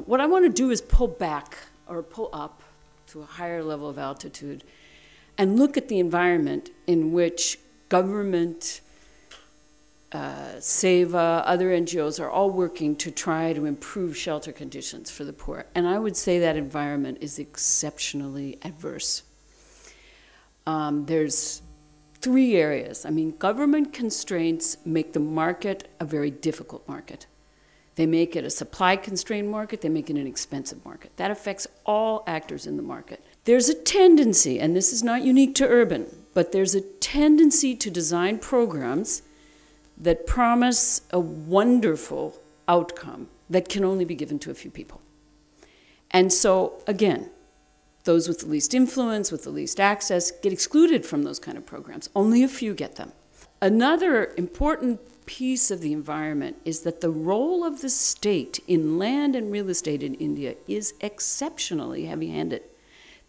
What I want to do is pull back or pull up to a higher level of altitude and look at the environment in which government, SEWA, other NGOs are all working to try to improve shelter conditions for the poor. And I would say that environment is exceptionally adverse. There's three areas. I mean, government constraints make the market a very difficult market. They make it a supply-constrained market. They make it an expensive market. That affects all actors in the market. There's a tendency, and this is not unique to urban, but there's a tendency to design programs that promise a wonderful outcome that can only be given to a few people. And so, again, those with the least influence, with the least access, get excluded from those kind of programs. Only a few get them. Another important piece of the environment is that the role of the state in land and real estate in India is exceptionally heavy-handed.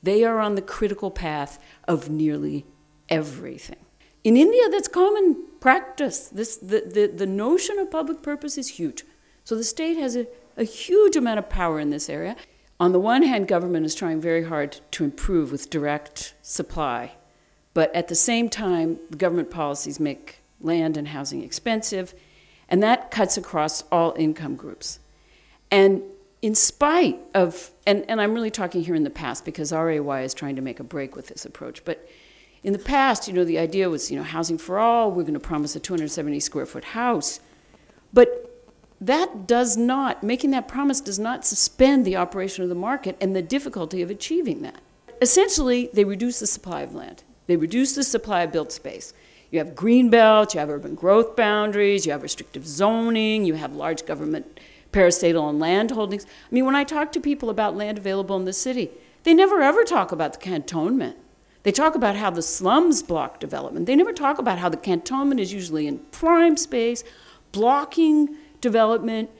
They are on the critical path of nearly everything. In India, that's common practice. The notion of public purpose is huge. So the state has a huge amount of power in this area. On the one hand, government is trying very hard to improve with direct supply. But at the same time, the government policies make land and housing expensive, and that cuts across all income groups. And in spite of, and I'm really talking here in the past because RAY is trying to make a break with this approach, but in the past, the idea was, housing for all, we're going to promise a 270 square foot house. But that does not, making that promise does not suspend the operation of the market and the difficulty of achieving that. Essentially, they reduce the supply of land. They reduce the supply of built space. You have green belts, you have urban growth boundaries, you have restrictive zoning, you have large government parastatal and land holdings. I mean, when I talk to people about land available in the city, they never ever talk about the cantonment. They talk about how the slums block development. They never talk about how the cantonment is usually in prime space, blocking development,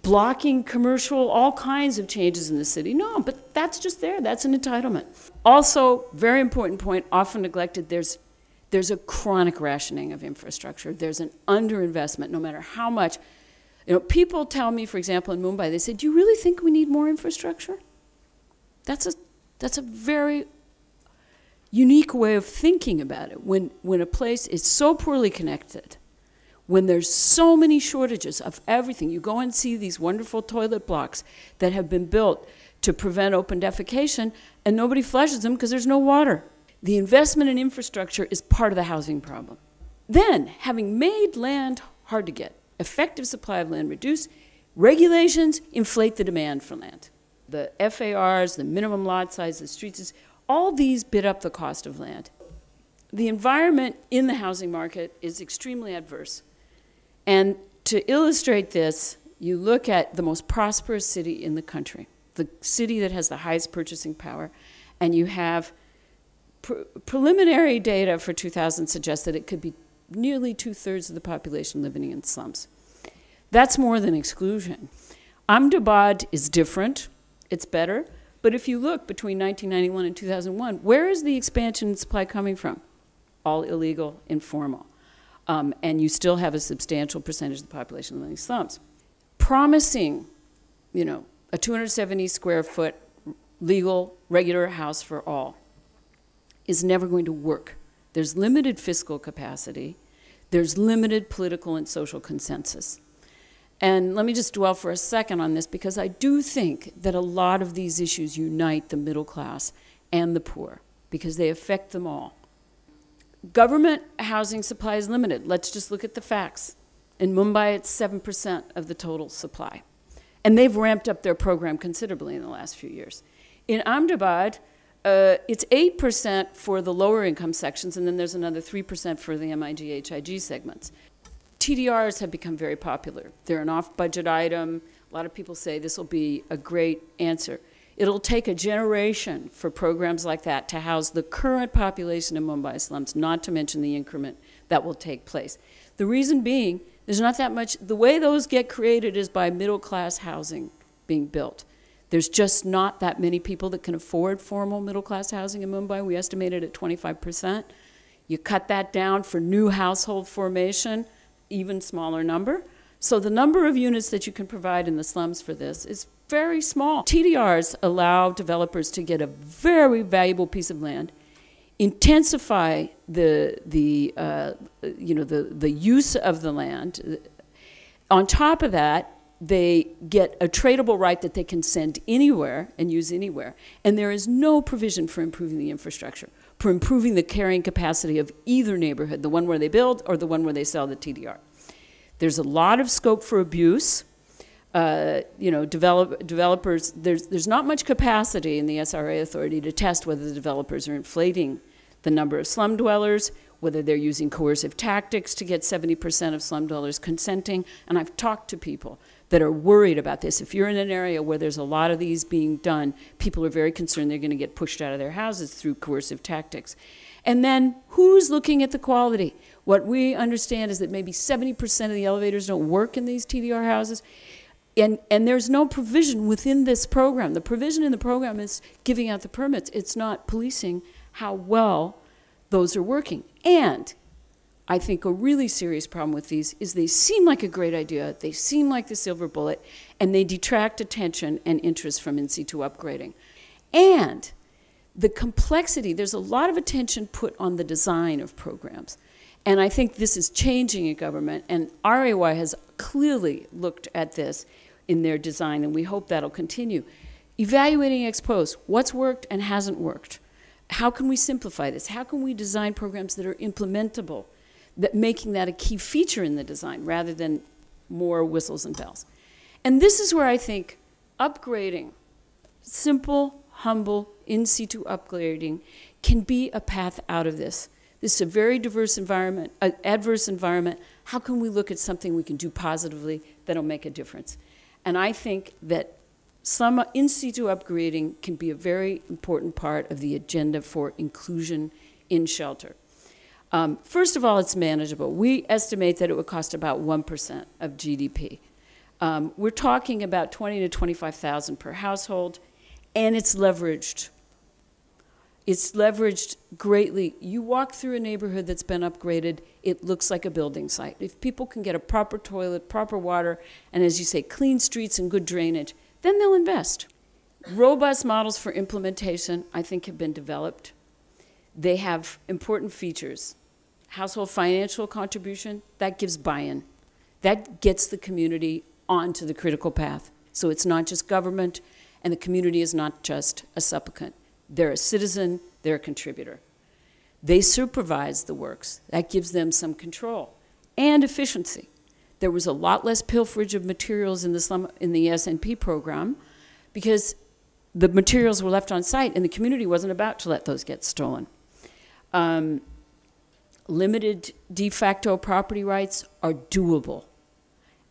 blocking commercial, all kinds of changes in the city. No, but that's just there. That's an entitlement. Also, very important point, often neglected, there's a chronic rationing of infrastructure. There's an underinvestment, no matter how much. People tell me, for example, in Mumbai, they say, do you really think we need more infrastructure? That's a very unique way of thinking about it. When a place is so poorly connected, when there's so many shortages of everything, you go and see these wonderful toilet blocks that have been built to prevent open defecation, and nobody flushes them because there's no water. The investment in infrastructure is part of the housing problem. Then, having made land hard to get, effective supply of land reduced, regulations inflate the demand for land. The FARs, the minimum lot size, the streets, all these bid up the cost of land. The environment in the housing market is extremely adverse. And to illustrate this, you look at the most prosperous city in the country, the city that has the highest purchasing power, and you have preliminary data for 2000 suggests that it could be nearly 2/3 of the population living in slums. That's more than exclusion. Ahmedabad is different. It's better. But if you look between 1991 and 2001, where is the expansion in supply coming from? All illegal, informal. And you still have a substantial percentage of the population living in slums. Promising, a 270 square foot legal, regular house for all is never going to work. There's limited fiscal capacity. There's limited political and social consensus. And let me just dwell for a second on this, because I do think that a lot of these issues unite the middle class and the poor, because they affect them all. Government housing supply is limited. Let's just look at the facts. In Mumbai, it's 7% of the total supply. And they've ramped up their program considerably in the last few years. In Ahmedabad, it's 8% for the lower income sections, and then there's another 3% for the MIG, HIG segments. TDRs have become very popular. They're an off-budget item. A lot of people say this will be a great answer. It'll take a generation for programs like that to house the current population in Mumbai slums, not to mention the increment that will take place. The reason being, there's not that much, the way those get created is by middle-class housing being built. There's just not that many people that can afford formal middle-class housing in Mumbai. We estimate it at 25%. You cut that down for new household formation, even smaller number. So the number of units that you can provide in the slums for this is very small. TDRs allow developers to get a very valuable piece of land, intensify the use of the land. On top of that, they get a tradable right that they can send anywhere and use anywhere. And there is no provision for improving the infrastructure, for improving the carrying capacity of either neighborhood, the one where they build or the one where they sell the TDR. There's a lot of scope for abuse. Developers, there's not much capacity in the SRA authority to test whether the developers are inflating the number of slum dwellers, whether they're using coercive tactics to get 70% of slum dwellers consenting. And I've talked to people that are worried about this. If you're in an area where there's a lot of these being done, people are very concerned they're going to get pushed out of their houses through coercive tactics. And then who's looking at the quality? What we understand is that maybe 70% of the elevators don't work in these TDR houses. And there's no provision within this program. The provision in the program is giving out the permits. It's not policing how well those are working. And I think a really serious problem with these is they seem like a great idea, they seem like the silver bullet, and they detract attention and interest from in situ upgrading. And the complexity, there's a lot of attention put on the design of programs. And I think this is changing in government, and RAY has clearly looked at this in their design, and we hope that'll continue. Evaluating ex post, what's worked and hasn't worked. How can we simplify this? How can we design programs that are implementable, that making that a key feature in the design rather than more whistles and bells? And this is where I think upgrading, simple, humble, in situ upgrading, can be a path out of this. This is a very diverse environment, adverse environment. How can we look at something we can do positively that'll make a difference? And I think that some in situ upgrading can be a very important part of the agenda for inclusion in shelter. First of all, it's manageable. We estimate that it would cost about 1% of GDP. We're talking about $20,000 to $25,000 per household, and it's leveraged. It's leveraged greatly. You walk through a neighborhood that's been upgraded, it looks like a building site. If people can get a proper toilet, proper water, and as you say, clean streets and good drainage, then they'll invest. Robust models for implementation, I think, have been developed. They have important features. Household financial contribution, that gives buy-in. That gets the community onto the critical path. So it's not just government, and the community is not just a supplicant. They're a citizen, they're a contributor. They supervise the works. That gives them some control and efficiency. There was a lot less pilferage of materials in the SNP program because the materials were left on site and the community wasn't about to let those get stolen. Limited de facto property rights are doable,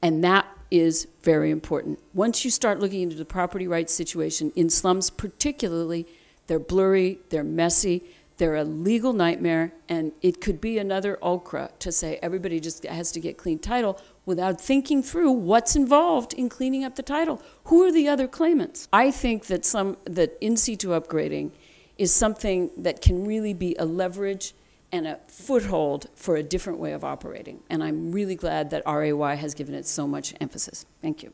and that is very important. Once you start looking into the property rights situation in slums particularly, they're blurry, they're messy, they're a legal nightmare, and it could be another ulcra to say everybody just has to get clean title without thinking through what's involved in cleaning up the title. Who are the other claimants? I think that that in situ upgrading is something that can really be a leverage and a foothold for a different way of operating. And I'm really glad that RAY has given it so much emphasis. Thank you.